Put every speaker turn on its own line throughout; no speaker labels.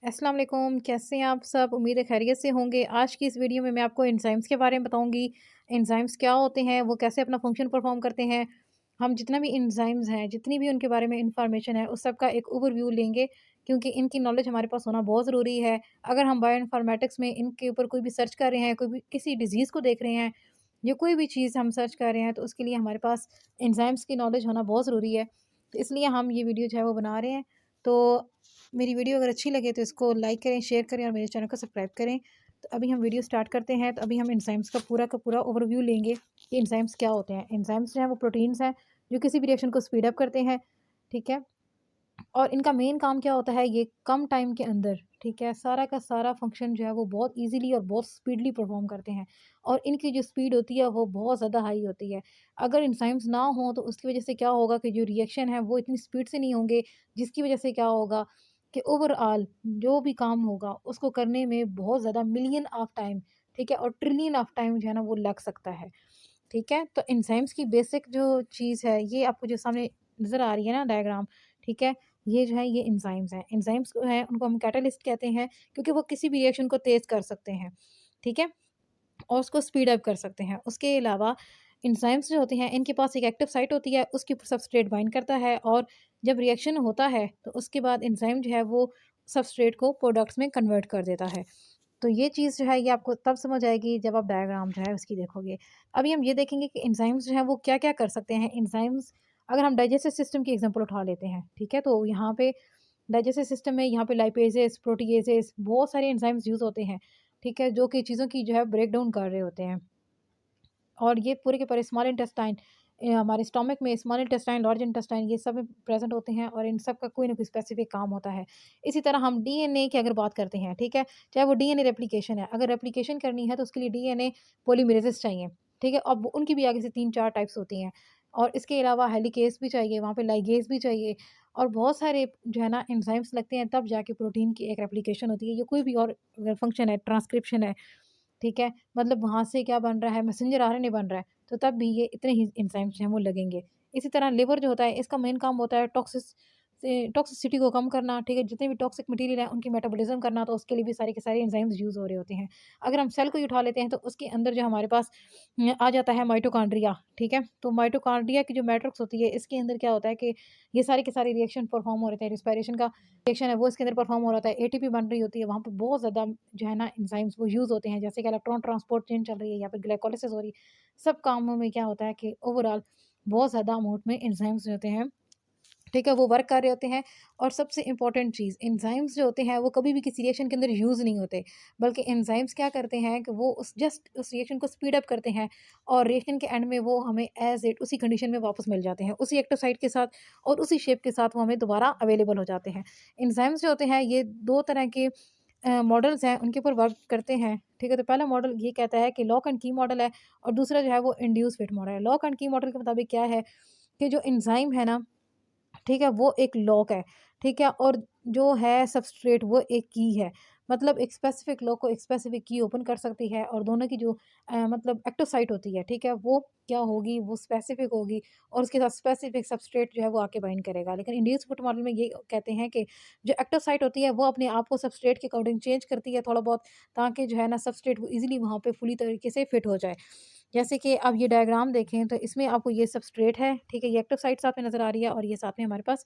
अस्सलाम वालेकुम, कैसे हैं आप सब? उम्मीद है खैरियत से होंगे। आज की इस वीडियो में मैं आपको एंजाइम्स के बारे में बताऊँगी। एंजाइम्स क्या होते हैं, वो कैसे अपना फ़ंक्शन परफ़ॉर्म करते हैं। हम जितना भी एंजाइम्स हैं, जितनी भी उनके बारे में इन्फॉर्मेशन है, उस सब का एक ओवरव्यू लेंगे क्योंकि इनकी नॉलेज हमारे पास होना बहुत ज़रूरी है। अगर हम बायो इन्फॉर्मेटिक्स में इनके ऊपर कोई भी सर्च कर रहे हैं, कोई भी किसी डिज़ीज़ को देख रहे हैं या कोई भी चीज़ हम सर्च कर रहे हैं, तो उसके लिए हमारे पास एंजाइम्स की नॉलेज होना बहुत ज़रूरी है। तो इसलिए हम ये वीडियो जो है वो बना रहे हैं। तो मेरी वीडियो अगर अच्छी लगे तो इसको लाइक करें, शेयर करें और मेरे चैनल को सब्सक्राइब करें। तो अभी हम वीडियो स्टार्ट करते हैं। तो अभी हम एंजाइम्स का पूरा ओवरव्यू लेंगे कि एंजाइम्स क्या होते हैं। एंजाइम्स जो हैं वो प्रोटीन्स हैं जो किसी भी रिएक्शन को स्पीड अप करते हैं, ठीक है? और इनका मेन काम क्या होता है, ये कम टाइम के अंदर, ठीक है, सारा का सारा फंक्शन जो है वो बहुत ईज़िली और बहुत स्पीडली परफ़ॉर्म करते हैं। और इनकी जो स्पीड होती है वो बहुत ज़्यादा हाई होती है। अगर एंजाइम्स ना हों तो उसकी वज़ह से क्या होगा कि जो रिएक्शन है वो इतनी स्पीड से नहीं होंगे, जिसकी वज़ह से क्या होगा कि ओवरऑल जो भी काम होगा उसको करने में बहुत ज़्यादा मिलियन ऑफ टाइम, ठीक है, और ट्रिलियन ऑफ टाइम जो है ना वो लग सकता है, ठीक है। तो एंजाइम्स की बेसिक जो चीज़ है, ये आपको जो सामने नज़र आ रही है ना डायग्राम, ठीक है, ये जो है ये एंजाइम्स हैं। एंजाइम्स जो हैं उनको हम कैटालिस्ट कहते हैं क्योंकि वो किसी भी रिएक्शन को तेज़ कर सकते हैं, ठीक है, और उसको स्पीड अप कर सकते हैं। उसके अलावा एंजाइम्स जो होते हैं इनके पास एक एक्टिव साइट होती है, उसके ऊपर सबस्ट्रेट बाइंड करता है और जब रिएक्शन होता है तो उसके बाद एंजाइम जो है वो सबस्ट्रेट को प्रोडक्ट्स में कन्वर्ट कर देता है। तो ये चीज़ जो है ये आपको तब समझ आएगी जब आप डायग्राम जो है उसकी देखोगे। अभी हम ये देखेंगे कि एंजाइम्स जो हैं वो क्या-क्या कर सकते हैं। एंजाइम्स अगर हम डाइजेस्टिव सिस्टम की एग्ज़ाम्पल उठा लेते हैं, ठीक है? तो यहाँ पे डाइजेस्टिव सिस्टम में यहाँ पे लाइपेज़ेज़, प्रोटीएज़ेज़ बहुत सारे एंजाइम्स यूज़ होते हैं, ठीक है? जो कि चीज़ों की जो है ब्रेक डाउन कर रहे होते हैं। और ये पूरे के पूरे स्मॉल इंटेस्टाइन हमारे स्टमक में स्मॉल इंटेस्टाइन, लार्ज इंटेस्टाइन ये सब में प्रेज़ेंट होते हैं और इन सब का कोई ना कोई स्पेसिफ़िक काम होता है। इसी तरह हम डीएनए की अगर बात करते हैं, ठीक है? चाहे वो डीएनए रेप्लिकेशन है, अगर रेप्लिकेशन करनी है तो उसके लिए डीएनए पॉलीमरेज़ेज़ चाहिए, ठीक है? अब उनकी भी आगे से 3-4 टाइप्स होती हैं और इसके अलावा हेलिकेज़ भी चाहिए, वहाँ पे लाइगेज़ भी चाहिए और बहुत सारे जो है ना एंजाइम्स लगते हैं तब जाके प्रोटीन की एक रेप्लिकेशन होती है या कोई भी और अगर फंक्शन है, ट्रांसक्रिप्शन है, ठीक है? मतलब वहाँ से क्या बन रहा है, मैसेंजर आरएनए बन रहा है, तो तब भी ये इतने ही एंजाइम्स जो हैं वो लगेंगे। इसी तरह लिवर जो होता है, इसका मेन काम होता है टॉक्सिसिटी को कम करना, ठीक है? जितने भी टॉक्सिक मटीरियल हैं, उनकी मेटाबॉलिज़्म करना, तो उसके लिए भी सारे के सारे एंजाइम्स यूज़ हो रहे होते हैं। अगर हम सेल को ही उठा लेते हैं, तो उसके अंदर जो हमारे पास आ जाता है माइटोकॉन्ड्रिया, ठीक है? तो माइटोकॉन्ड्रिया की जो मैट्रिक्स होती है, इसके अंदर क्या होता है कि ये सारे के सारे रिएक्शन परफ़ॉर्म हो रहे थे। रिस्पायरेशन का रिएक्शन है, वो इसके अंदर परफ़ॉर्म हो रहा था। एटीपी बन रही होती है, वहाँ पे बहुत ज़्यादा जो है ना एंजाइम्स वो यूज़ होते हैं। जैसे कि इलेक्ट्रॉन ट्रांसपोर्ट चेन चल रही है, यहाँ पे ग्लाइकोलिसिस हो रही है। सब कामों में क्या होता है कि ओवरऑल बहुत ज़्यादा अमाउंट में एंजाइम्स जो होते हैं, ठीक है, वो वर्क कर रहे होते हैं। और सबसे इम्पोर्टेंट चीज़, एंजाइम्स जो होते हैं वो कभी भी किसी रिएक्शन के अंदर यूज़ नहीं होते, बल्कि एंजाइम्स क्या करते हैं कि वो उस रिएक्शन को स्पीड अप करते हैं और रिएक्शन के एंड में वो हमें एज़ इट उसी कंडीशन में वापस मिल जाते हैं, उसी एक्टिव साइट के साथ और उसी शेप के साथ वो हमें दोबारा अवेलेबल हो जाते हैं। एंजाइम्स जो होते हैं ये 2 तरह के मॉडल्स हैं, उनके ऊपर वर्क करते हैं, ठीक है? तो पहला मॉडल ये कहता है कि लॉक एंड की मॉडल है और दूसरा जो है वो इंड्यूस फिट मॉडल है। लॉक एंड की मॉडल के मुताबिक क्या है कि जो एंजाइम है ना, ठीक है, वो एक लॉक है, ठीक है? और जो है सबस्ट्रेट वो एक की है। मतलब एक स्पेसिफ़िक लॉक को एक स्पेसिफ़िक की ओपन कर सकती है और दोनों की जो मतलब एक्टिव साइट होती है, ठीक है? वो क्या होगी, वो स्पेसिफ़िक होगी और उसके साथ स्पेसिफ़िक सबस्ट्रेट जो है वो आके बाइंड करेगा। लेकिन इंड्यूस्ड फुट मॉडल में ये कहते हैं कि जो एक्टिव साइट होती है वो अपने आप को सबस्ट्रेट के अकॉर्डिंग चेंज करती है थोड़ा बहुत, ताकि जो है ना सबस्ट्रेट वो ईज़िली वहाँ पे फुली तरीके से फिट हो जाए। जैसे कि आप ये डायग्राम देखें तो इसमें आपको ये सबस्ट्रेट है, ठीक है? ये एक्टिव साइट साथ में नज़र आ रही है और ये साथ में हमारे पास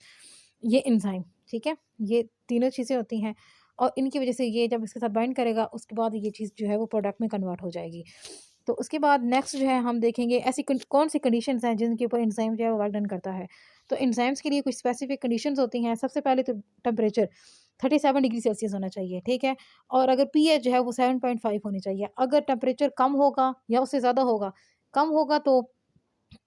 ये एंजाइम, ठीक है? ये तीनों चीज़ें होती हैं और इनकी वज़ह से ये जब इसके साथ बाइंड करेगा उसके बाद ये चीज़ जो है वो प्रोडक्ट में कन्वर्ट हो जाएगी। तो उसके बाद नेक्स्ट जो है हम देखेंगे ऐसी कौन-सी कंडीशंस हैं जिनके ऊपर एंजाइम जो है वो वर्क डन करता है। तो एंजाइम्स के लिए कुछ स्पेसिफिक कंडीशंस होती हैं। सबसे पहले तो टेम्परेचर 37 डिग्री सेल्सियस होना चाहिए, ठीक है? और अगर पीएच जो है वो 7.5 होनी चाहिए। अगर टेम्परेचर कम होगा या उससे ज़्यादा होगा, कम होगा तो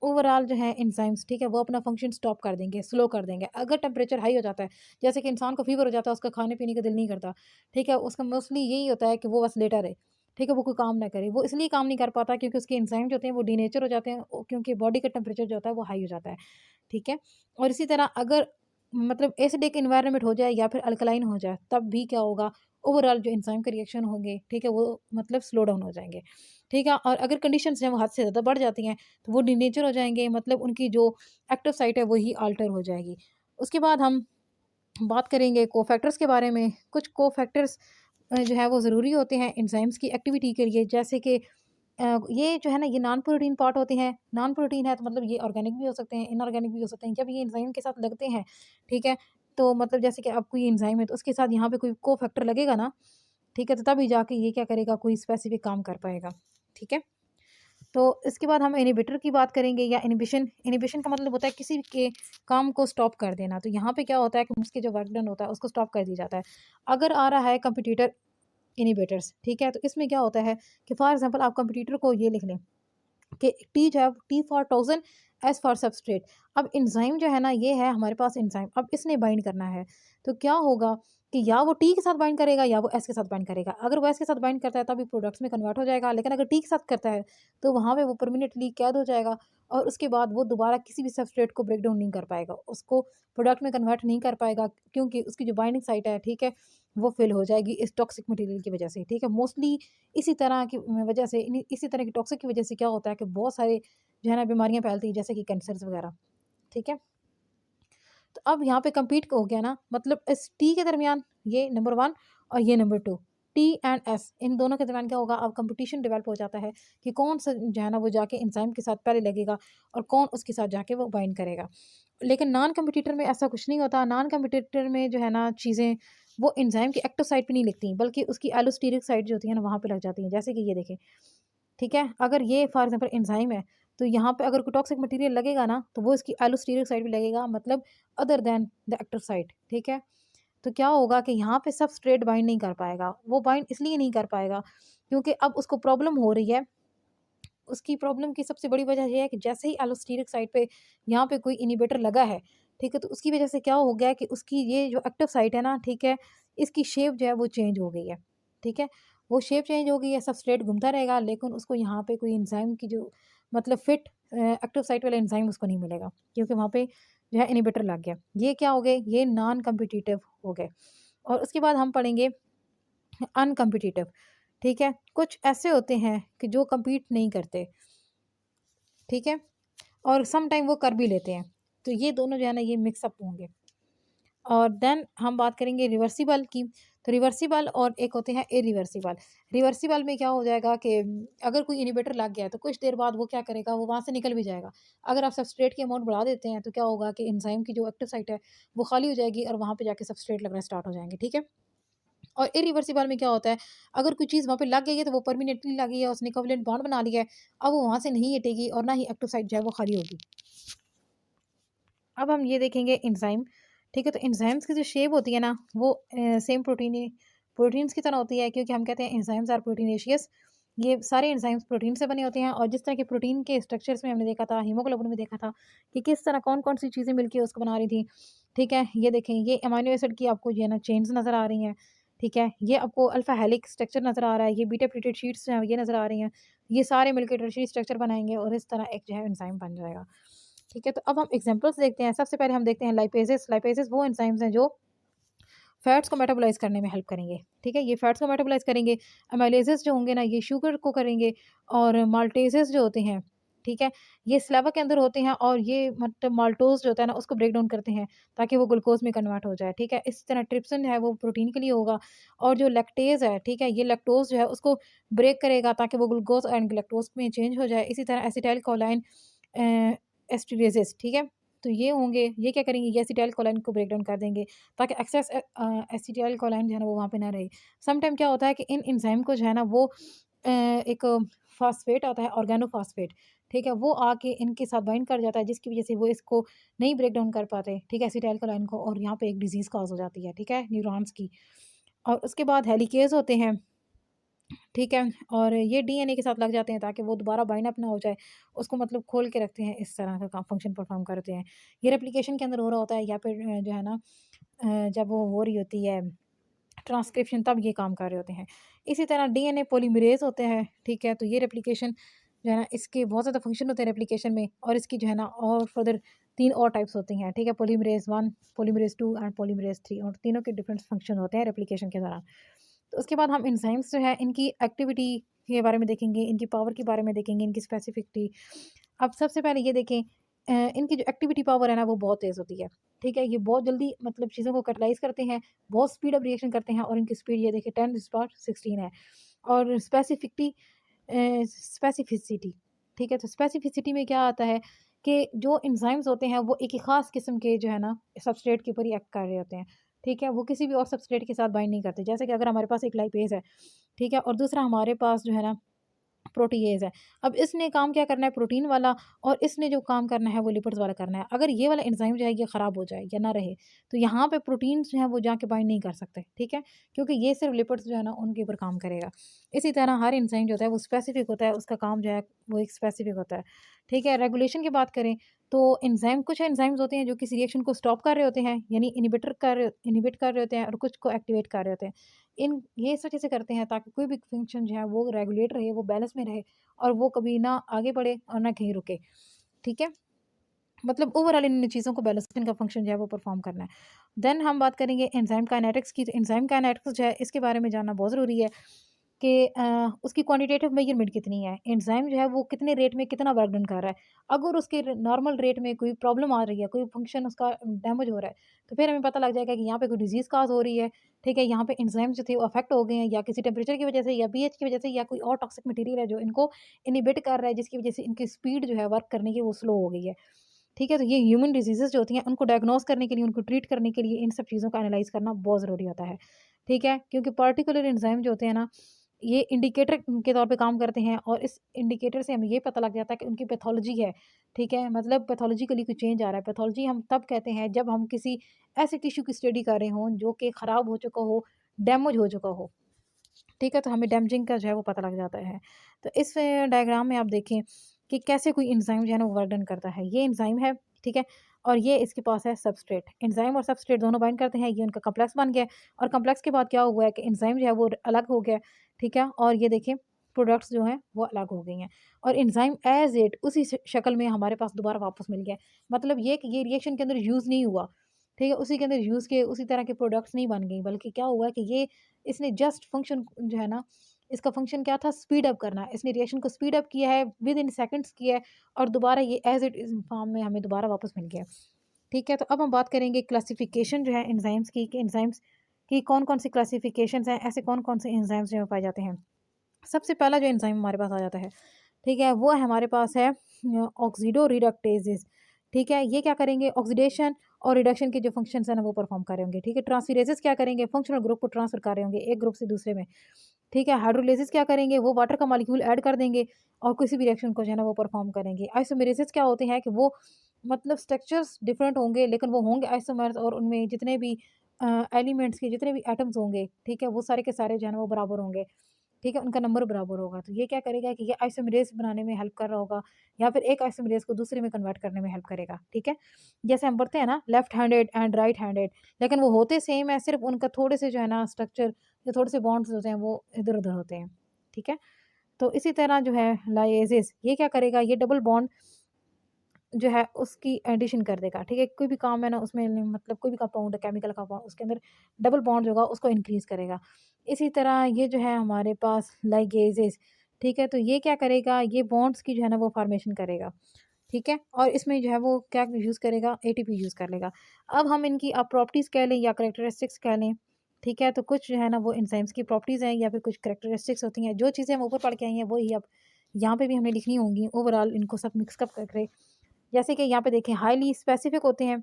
ओवरऑल जो है एंजाइम्स, ठीक है, वो अपना फंक्शन स्टॉप कर देंगे, स्लो कर देंगे। अगर टेम्परेचर हाई हो जाता है, जैसे कि इंसान को फ़ीवर हो जाता है, उसका खाने-पीने का दिल नहीं करता, ठीक है? उसका मोस्टली यही होता है कि वो बस लेटा रहे, ठीक है? वो कोई काम ना करे। वो इसलिए काम नहीं कर पाता क्योंकि उसके एंजाइम जो होते हैं वो डीनेचर हो जाते हैं क्योंकि बॉडी का टेम्परेचर जो होता है वो हाई हो जाता है, ठीक है? और इसी तरह अगर मतलब एसिडिक एनवायरनमेंट हो जाए या फिर अल्कलाइन हो जाए, तब भी क्या होगा, ओवरऑल जो एंजाइम के रिएक्शन होंगे, ठीक है, वो मतलब स्लो डाउन हो जाएँगे, ठीक है? और अगर कंडीशंस जो हैं वो हद से ज़्यादा बढ़ जाती हैं तो वो डीनेचर हो जाएँगे, मतलब उनकी जो एक्टिव साइट है वही अल्टर हो जाएगी। उसके बाद हम बात करेंगे कोफैक्टर्स के बारे में। कुछ कोफैक्टर्स जो है वो ज़रूरी होते हैं एंजाइम्स की एक्टिविटी के लिए, जैसे कि ये जो है ना, ये नॉन प्रोटीन पार्ट होते हैं। नॉन प्रोटीन है तो मतलब ये ऑर्गेनिक भी हो सकते हैं, इनऑर्गेनिक भी हो सकते हैं। जब ये एंजाइम के साथ लगते हैं, ठीक है, तो मतलब जैसे कि अब कोई एंजाइम है तो उसके साथ यहाँ पे कोई कोफैक्टर लगेगा ना, ठीक है, तो तभी जाके ये क्या करेगा, कोई स्पेसिफिक काम कर पाएगा। ठीक है, तो इसके बाद हम इनहिबिटर की बात करेंगे, या इनहिबिशन। इनहिबिशन का मतलब होता है किसी के काम को स्टॉप कर देना। तो यहाँ पे क्या होता है कि उसके जो वर्क डन होता है उसको स्टॉप कर दिया जाता है। अगर आ रहा है कंपिटिटर इनहिबिटर्स, ठीक है, तो इसमें क्या होता है कि फॉर एग्जांपल आप कंपिटिटर को ये लिख लें कि टी जो है, T for thousand, S for substrate. अब एंजाइम जो है ना, ये है हमारे पास एंजाइम, अब इसने बाइंड करना है। तो क्या होगा कि या वो टी के साथ बाइंड करेगा या वो एस के साथ बाइंड करेगा। अगर वो एस के साथ बाइंड करता है तभी प्रोडक्ट्स में कन्वर्ट हो जाएगा, लेकिन अगर टी के साथ करता है तो वहाँ पे वो परमानेंटली कैद हो जाएगा, और उसके बाद वो दोबारा किसी भी सबस्ट्रेट को ब्रेक डाउन नहीं कर पाएगा, उसको प्रोडक्ट में कन्वर्ट नहीं कर पाएगा, क्योंकि उसकी जो बाइंडिंग साइट है, ठीक है, वो फिल हो जाएगी इस टॉक्सिक मटेरियल की वजह से। ठीक है, मोस्टली इसी तरह की वजह से, इसी तरह की टॉक्सिक की वजह से क्या होता है कि बहुत सारे जो है ना बीमारियां फैलती हैं, जैसे कि कैंसर्स वगैरह। ठीक है, तो अब यहाँ पे compete हो गया ना, मतलब इस टी के दरमियान ये नंबर 1 और ये नंबर 2, टी एंड एस, इन दोनों के दरमियान क्या होगा, अब कंपटीशन डेवलप हो जाता है कि कौन सा जो है ना वो जाके एंजाइम के साथ पहले लगेगा और कौन उसके साथ जाके वो बाइंड करेगा। लेकिन नॉन कंपिटिटर में ऐसा कुछ नहीं होता। नॉन कंपिटिटर में जो है ना चीज़ें वो एंजाइम की एक्टिव साइट पे नहीं लिखती, बल्कि उसकी एलोस्टेरिक साइट जो होती है ना वहाँ पे लग जाती हैं। जैसे कि ये देखें, ठीक है, अगर ये फॉर एग्जांपल एंजाइम है, तो यहाँ पे अगर कोई टॉक्सिक मटेरियल लगेगा ना, तो वो इसकी एलोस्टेरिक साइट पे लगेगा, मतलब other than the active site. ठीक है, तो क्या होगा कि यहाँ पे सबस्ट्रेट बाइंड नहीं कर पाएगा। वो बाइंड इसलिए नहीं कर पाएगा क्योंकि अब उसको प्रॉब्लम हो रही है। उसकी प्रॉब्लम की सबसे बड़ी वजह ये है कि जैसे ही एलोस्टेरिक साइट पे यहाँ पे कोई इनिबिटर लगा है, ठीक है, तो उसकी वजह से क्या हो गया कि उसकी ये जो एक्टिव साइट है ना, ठीक है, इसकी शेप जो है वो चेंज हो गई है। ठीक है, वो शेप चेंज हो गई है, सबस्ट्रेट घूमता रहेगा, लेकिन उसको यहाँ पे कोई एंजाइम की जो मतलब फिट एक्टिव साइट वाला एंजाइम उसको नहीं मिलेगा, क्योंकि वहाँ पे जो है इनिबिटर लग गया। ये क्या हो गए, ये नॉन कम्पिटिटिव हो गए। और उसके बाद हम पढ़ेंगे अनकम्पिटिटिव। ठीक है, कुछ ऐसे होते हैं कि जो compete नहीं करते, ठीक है, और सम टाइम वो कर भी लेते हैं। तो ये दोनों जो है ना ये मिक्सअप होंगे। और देन हम बात करेंगे रिवर्सिबल की। तो रिवर्सिबल और एक होते हैं इरिवर्सिबल। रिवर्सिबल में क्या हो जाएगा कि अगर कोई इनिबिटर लग गया है तो कुछ देर बाद वो क्या करेगा, वो वहाँ से निकल भी जाएगा। अगर आप सबस्ट्रेट की अमाउंट बढ़ा देते हैं तो क्या होगा कि एंजाइम की जो एक्टिव साइट है वो खाली हो जाएगी और वहाँ पे जाके सबस्ट्रेट लगना स्टार्ट हो जाएंगे। ठीक है, और इरिवर्सिबल में क्या होता है, अगर कोई चीज़ वहाँ पे लग गई है तो वो परमानेंटली लगी है, उसने कोवैलेंट बॉन्ड बना लिया है, अब वो वहाँ से नहीं हटेगी और ना ही एक्टिव साइट जो है वो खाली होगी। अब हम ये देखेंगे एंजाइम। ठीक है, तो एंजाइम्स की जो शेप होती है ना वो सेम प्रोटीन्स की तरह होती है, क्योंकि हम कहते हैं एंजाइम्स आर प्रोटीनेशियस। ये सारे एंजाइम्स प्रोटीन से बने होते हैं, और जिस तरह के प्रोटीन के स्ट्रक्चर्स में हमने देखा था, हीमोग्लोबिन में देखा था कि किस तरह कौन कौन सी चीज़ें मिलकर उसको बना रही थी। ठीक है, ये देखें, ये अमाइनो एसिड की आपको ये ना चेन्स नज़र आ रही हैं। ठीक है, ये आपको अल्फा हेलिक स्ट्रक्चर नज़र आ रहा है, ये बीटा प्लेटेड शीट्स जो हैं ये नज़र आ रही हैं। ये सारे मिलकर टर्शियरी स्ट्रक्चर बनाएंगे और इस तरह एक जो है एंजाइम बन जाएगा। ठीक है, तो अब हम एग्जांपल्स देखते हैं। सबसे पहले हम देखते हैं लाइपेजेस। लाइपेजेस वो एंजाइम्स हैं जो फैट्स को मेटाबोलाइज़ करने में हेल्प करेंगे। ठीक है, ये फैट्स को मेटाबोलाइज़ करेंगे। अमाइलेजेस जो होंगे ना ये शुगर को करेंगे, और माल्टेजेस जो होते हैं, ठीक है, ये स्लावा के अंदर होते हैं, और ये मतलब माल्टोज़ जो होता है ना उसको ब्रेक डाउन करते हैं ताकि वो ग्लूकोज़ में कन्वर्ट हो जाए। ठीक है, इसी तरह ट्रिप्सिन है वो प्रोटीन के लिए होगा, और जो लैक्टेज़ है, ठीक है, ये लैक्टोज़ जो है उसको ब्रेक करेगा ताकि वो ग्लूकोज़ एंड ग्लैक्टोज़ में चेंज हो जाए। इसी तरह एसिटाइल कोलाइन एस्टरेज़ेस, ठीक है, तो ये होंगे, ये क्या करेंगे, ये एसिटाइल कोलाइन को ब्रेक डाउन कर देंगे ताकि एक्सेस एसिटाइल कोलाइन जो है ना वो वहाँ पे ना रहे। सम टाइम क्या होता है कि इन एंजाइम को जो है ना वो एक फॉस्फेट आता है, ऑर्गेनोफॉस्फेट, ठीक है, वो आके इनके साथ बाइंड कर जाता है, जिसकी वजह से वो इसको नहीं ब्रेक डाउन कर पाते, ठीक है, एसिटाइल कोलाइन को, और यहाँ पे एक डिजीज़ कॉज हो जाती है, ठीक है, न्यूरॉन्स की। और उसके बाद हेलिकेज़ होते हैं, ठीक है, और ये डीएनए के साथ लग जाते हैं ताकि वो दोबारा बाइंड अप ना हो जाए, उसको मतलब खोल के रखते हैं, इस तरह का काम फंक्शन परफॉर्म करते हैं। ये रेप्लिकेशन के अंदर हो रहा होता है, या फिर जो है ना जब वो हो रही होती है ट्रांसक्रिप्शन, तब ये काम कर रहे होते हैं। इसी तरह डीएनए पॉलीमरेज़ होते हैं, ठीक है, तो ये रेप्लिकेशन जो है ना इसके बहुत ज़्यादा फंक्शन होते हैं रेप्लिकेशन में, और इसकी जो है ना और फर्दर 3 और टाइप्स होती हैं, ठीक है, पॉलीमरेज़ 1, पॉलीमरेज़ 2 एंड पॉलीमरेज़ 3, और तीनों के डिफरेंट फंक्शन होते हैं रेप्लिकेशन के दौरान। तो उसके बाद हम एंजाइम्स जो है इनकी एक्टिविटी के बारे में देखेंगे, इनकी पावर के बारे में देखेंगे, इनकी स्पेसिफिसिटी। अब सबसे पहले ये देखें इनकी जो एक्टिविटी पावर है ना वो बहुत तेज़ होती है, ठीक है? ये बहुत जल्दी मतलब चीज़ों को कैटलाइज़ करते हैं, बहुत स्पीड अप रिएक्शन करते हैं और इनकी स्पीड ये देखिए 10^16 है। और स्पेसिफ़िसिटी, ठीक है? तो स्पेसिफ़िसिटी में क्या आता है कि जो एंजाइम्स होते हैं वो एक ही ख़ास किस्म के जो है ना सबस्ट्रेट के ऊपर ही एक्ट कर रहे होते हैं, ठीक है? वो किसी भी और सबस्ट्रेट के साथ बाइंड नहीं करते। जैसे कि अगर हमारे पास एक लाइपेज़ है, ठीक है? और दूसरा हमारे पास जो है ना प्रोटीज़ है। अब इसने काम क्या करना है प्रोटीन वाला और इसने जो काम करना है वो लिपिड्स वाला करना है। अगर ये वाला एंज़ाइम जो है ये ख़राब हो जाए या ना रहे, तो यहाँ पे प्रोटीन्स जो हैं वो जाके बाइंड नहीं कर सकते, ठीक है? क्योंकि ये सिर्फ़ लिपिड्स जो है ना उनके ऊपर काम करेगा। इसी तरह हर एंज़ाइम जो होता है वो स्पेसिफ़िक होता है, उसका काम जो है वो एक स्पेसिफ़िक होता है, ठीक है? रेगुलेशन की बात करें तो एंज़ाइम कुछ एंज़ाइम्स होते हैं जो किसी रिएक्शन को स्टॉप कर रहे होते हैं, यानी इनिबिट कर रहे होते हैं और कुछ को एक्टिवेट कर रहे होते हैं। ये इस वजह से करते हैं ताकि कोई भी फंक्शन जो है वो रेगुलेट रहे, वो बैलेंस में रहे और वो कभी ना आगे बढ़े और ना कहीं रुके, ठीक है? मतलब ओवरऑल इन चीज़ों को बैलेंसिंग का फंक्शन जो है वो परफॉर्म करना है। देन हम बात करेंगे एंजाइम काइनेटिक्स की, तो एंजाइम काइनेटिक्स जो है इसके बारे में जानना बहुत ज़रूरी है कि उसकी क्वांटिटेटिव मेजरमेंट कितनी है, एंजाइम जो है वो कितने रेट में कितना वर्क डन कर रहा है। अगर उसके नॉर्मल रेट में कोई प्रॉब्लम आ रही है, कोई फंक्शन उसका डैमेज हो रहा है, तो फिर हमें पता लग जाएगा कि यहाँ पे कोई डिजीज़ काज हो रही है, ठीक है? यहाँ पे एंजाइम जो थे वो अफेक्ट हो गए हैं या किसी टेम्परेचर की वजह से या पीएच की वजह से या कोई और टॉक्सिक मटेरियल है जो इनको इनिबिट कर रहा है, जिसकी वजह से इनकी स्पीड जो है वर्क करने की वो स्लो हो गई है। ठीक है? तो ये ह्यूमन डिसीज़ेज़ जो होती हैं, उनको डायग्नोज़ करने के लिए, उनको ट्रीट करने के लिए इन सब चीज़ों का एनालाइज़ करना बहुत ज़रूरी होता है। ठीक है? क्योंकि पार्टिकुलर एंज़ाइम जो होते हैं ना, ये इंडिकेटर के तौर पे काम करते हैं और इस इंडिकेटर से हमें ये पता लग जाता है कि उनकी पैथोलॉजी है। ठीक है? मतलब पैथोलॉजिकली कोई चेंज आ रहा है। पैथोलॉजी हम तब कहते हैं जब हम किसी ऐसे टिश्यू की स्टडी कर रहे हों जो कि खराब हो चुका हो, डैमेज हो चुका हो। ठीक है? तो हमें डैमेजिंग का जो है वो पता लग जाता है। तो इस डायग्राम में आप देखें कि कैसे कोई एंज़ाइम जो है ना वो वर्क डन करता है। ये एंज़ाइम है, ठीक है? और ये इसके पास है सबस्ट्रेट। एंज़ाइम और सबस्ट्रेट दोनों बाइंड करते हैं, ये उनका कॉम्प्लेक्स बन गया है और कॉम्प्लेक्स के बाद क्या हुआ है कि एंज़ाइम जो है वो अलग हो गया है, ठीक है? और ये देखिए प्रोडक्ट्स जो हैं वो अलग हो गई हैं और एंज़ाइम एज़ इट उसी शक्ल में हमारे पास दोबारा वापस मिल गया है। मतलब ये कि ये रिएक्शन के अंदर यूज़ नहीं हुआ, ठीक है? उसी के अंदर यूज़ किए उसी तरह के प्रोडक्ट्स नहीं बन गई, बल्कि क्या हुआ है कि ये इसने जस्ट फंक्शन जो है ना, इसका फंक्शन क्या था स्पीड अप करना। इसने रिएक्शन को स्पीड अप किया है, विद इन सेकंड्स किया है और दोबारा ये एज़ इट इज़ फॉर्म में हमें दोबारा वापस मिल गया। ठीक है? तो अब हम बात करेंगे क्लासिफिकेशन जो है एंजाइम्स की कि एंजाइम्स की कौन-कौन सी क्लासिफिकेशंस हैं, ऐसे कौन-कौन से एंजाइम्स जो हैं पाए जाते हैं। सबसे पहला जो एंजाइम हमारे पास आ जाता है, ठीक है? वो है हमारे पास है ऑक्सीडो रिडक्टेज़ेज़, ठीक है? ये क्या करेंगे ऑक्सीडेशन और रिडक्शन के जो फंक्शंस हैं ना वो परफॉर्म कर रहे होंगे, ठीक है? ट्रांसफरेज़ेज़ क्या करेंगे फंक्शनल ग्रुप को ट्रांसफर कर रहे होंगे एक ग्रुप से दूसरे में, ठीक है? हाइड्रोलिसिस क्या करेंगे वो वाटर का मॉलिक्यूल ऐड कर देंगे और किसी भी रिएक्शन को जो है ना वो परफॉर्म करेंगे। आइसोमेरेसिस क्या होते हैं कि वो मतलब स्ट्रक्चर्स डिफरेंट होंगे लेकिन वो होंगे आइसोमर्स और उनमें जितने भी एलिमेंट्स के जितने भी एटम्स होंगे, ठीक है? वो सारे के सारे जो है ना वो बराबर होंगे। ठीक है? उनका नंबर बराबर होगा। तो ये क्या करेगा कि ये आइसोमेरेज़ बनाने में हेल्प कर रहा होगा या फिर एक आइसोमेरेज़ को दूसरे में कन्वर्ट करने में हेल्प करेगा। ठीक है? जैसे हम पढ़ते हैं ना left handed and right handed, लेकिन वो होते सेम है, सिर्फ़ उनका थोड़े से जो है ना स्ट्रक्चर या थोड़े से बॉन्ड्स होते हैं वो इधर-उधर होते हैं। ठीक है? तो इसी तरह जो है लाइएज़ेज़ ये क्या करेगा ये डबल बॉन्ड जो है उसकी एडिशन कर देगा, ठीक है? कोई भी काम है ना उसमें मतलब कोई भी कंपाउंड है, केमिकल कंपाउंड उसके अंदर डबल बॉन्ड जो होगा उसको इंक्रीज़ करेगा। इसी तरह ये जो है हमारे पास लाइगेज़ेज़, ठीक है? तो ये क्या करेगा ये बॉन्ड्स की जो है ना वो फ़ॉर्मेशन करेगा, ठीक है? और इसमें जो है वो क्या यूज़ करेगा एटीपी यूज़ कर लेगा। अब हम इनकी आप प्रॉपर्टीज़ कह लें या कैरेक्टरिस्टिक्स कह लें, ठीक है? तो कुछ जो है ना वो एंजाइम्स की प्रॉपर्टीज़ हैं या फिर कुछ कैरेक्टरिस्टिक्स होती हैं। जो चीज़ें हम ऊपर पढ़ के आई हैं वही अब यहाँ पे भी हमें लिखनी होंगी। ओवरऑल इनको सब मिक्स अप करके जैसे कि यहाँ पे देखें हाईली स्पेसिफिक होते हैं,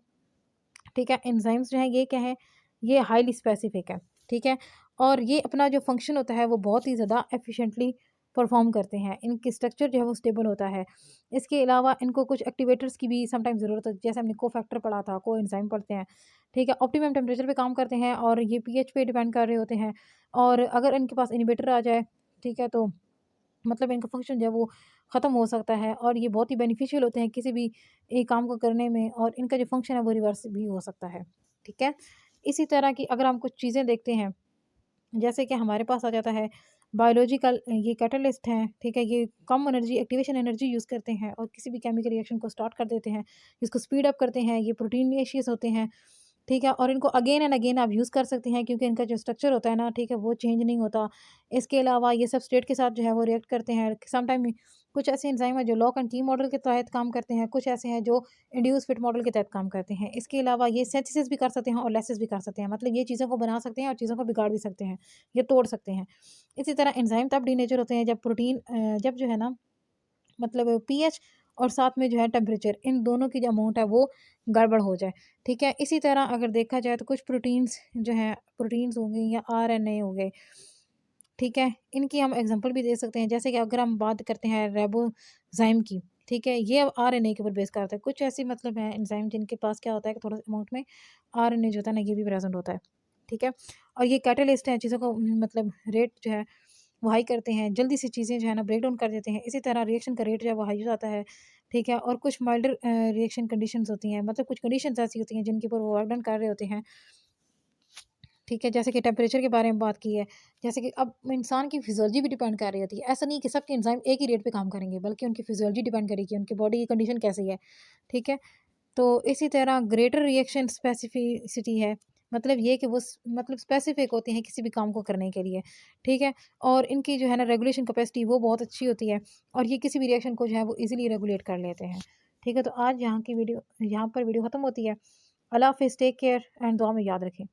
ठीक है? एंजाइम्स जो हैं ये क्या है, ये हाईली स्पेसिफिक है, ठीक है? और ये अपना जो फंक्शन होता है वो बहुत ही ज़्यादा एफिशिएंटली परफॉर्म करते हैं। इनकी स्ट्रक्चर जो है वो स्टेबल होता है। इसके अलावा इनको कुछ एक्टिवेटर्स की भी समटाइम ज़रूरत होती है, जैसे हमने कोफैक्टर पढ़ा था, कोएंजाइम पढ़ते हैं, ठीक है? ऑप्टिमम टेम्परेचर पे काम करते हैं और ये पीएच पे डिपेंड कर रहे होते हैं और अगर इनके पास इनहिबिटर आ जाए, ठीक है? तो मतलब इनका फंक्शन जो है वो ख़त्म हो सकता है और ये बहुत ही बेनिफिशियल होते हैं किसी भी एक काम को करने में और इनका जो फंक्शन है वो रिवर्स भी हो सकता है, ठीक है? इसी तरह की अगर हम कुछ चीज़ें देखते हैं, जैसे कि हमारे पास आ जाता है बायोलॉजिकल ये कैटलिस्ट हैं, ठीक है? ये कम एनर्जी एक्टिवेशन एनर्जी यूज़ करते हैं और किसी भी केमिकल रिएक्शन को स्टार्ट कर देते हैं, इसको स्पीड अप करते हैं, ये प्रोटीनेशियस होते हैं, ठीक है? और इनको अगेन एंड अगेन आप यूज़ कर सकते हैं क्योंकि इनका जो स्ट्रक्चर होता है ना, ठीक है? वो चेंज नहीं होता। इसके अलावा ये सबस्ट्रेट के साथ जो है वो रिएक्ट करते हैं। समटाइम कुछ ऐसे एंजाइम हैं जो लॉक एंड की मॉडल के तहत काम करते हैं, कुछ ऐसे हैं जो इंड्यूस फिट मॉडल के तहत काम करते हैं। इसके अलावा ये सिंथेसिस भी कर सकते हैं और लेसिस भी कर सकते हैं, मतलब ये चीज़ों को बना सकते हैं और चीज़ों को बिगाड़ भी सकते हैं, ये तोड़ सकते हैं। इसी तरह एंजाइम तब डीनेचर होते हैं जब प्रोटीन जब जो है ना, मतलब पीएच और साथ में जो है टेम्परेचर, इन दोनों की जो अमाउंट है वो गड़बड़ हो जाए, ठीक है। इसी तरह अगर देखा जाए तो कुछ प्रोटीन्स जो हैं, प्रोटीन्स हो गए या आरएनए हो गए, ठीक है, इनकी हम एग्जांपल भी दे सकते हैं। जैसे कि अगर हम बात करते हैं राइबोज़ाइम की, ठीक है, ये अब आरएनए के ऊपर बेस करता है। कुछ ऐसी मतलब है एंजाइम जिनके पास क्या होता है कि थोड़ा अमाउंट में आरएनए जो होता है ना, ये भी प्रेजेंट होता है, ठीक है। और ये कैटलिस्ट है, चीज़ों को मतलब रेट जो है वो हाई करते हैं, जल्दी से चीज़ें जो है ना ब्रेक डाउन कर देते हैं। इसी तरह रिएक्शन का रेट जो है वो हाई हो जाता है, ठीक है। और कुछ माइल्डर रिएक्शन कंडीशंस होती हैं, मतलब कुछ कंडीशंस ऐसी होती हैं जिनके ऊपर वो वर्क डन कर रहे होते हैं, ठीक है। जैसे कि टेम्परेचर के बारे में बात की है, जैसे कि अब इंसान की फिजियोलॉजी भी डिपेंड कर रही होती है। ऐसा नहीं कि सबके एंजाइम एक ही रेट पे काम करेंगे, बल्कि उनकी फिजियोलॉजी डिपेंड करेगी, उनकी बॉडी की कंडीशन कैसी है, ठीक है। तो इसी तरह ग्रेटर रिएक्शन स्पेसिफिसिटी है, मतलब ये कि वो मतलब स्पेसिफिक होती हैं किसी भी काम को करने के लिए, ठीक है। और इनकी जो है ना रेगुलेशन कैपेसिटी वो बहुत अच्छी होती है, और ये किसी भी रिएक्शन को जो है वो इजीली रेगुलेट कर लेते हैं, ठीक है। तो आज यहाँ पर वीडियो ख़त्म होती है। अल्लाह हाफिज़, टेक केयर एंड दुआ में याद रखें।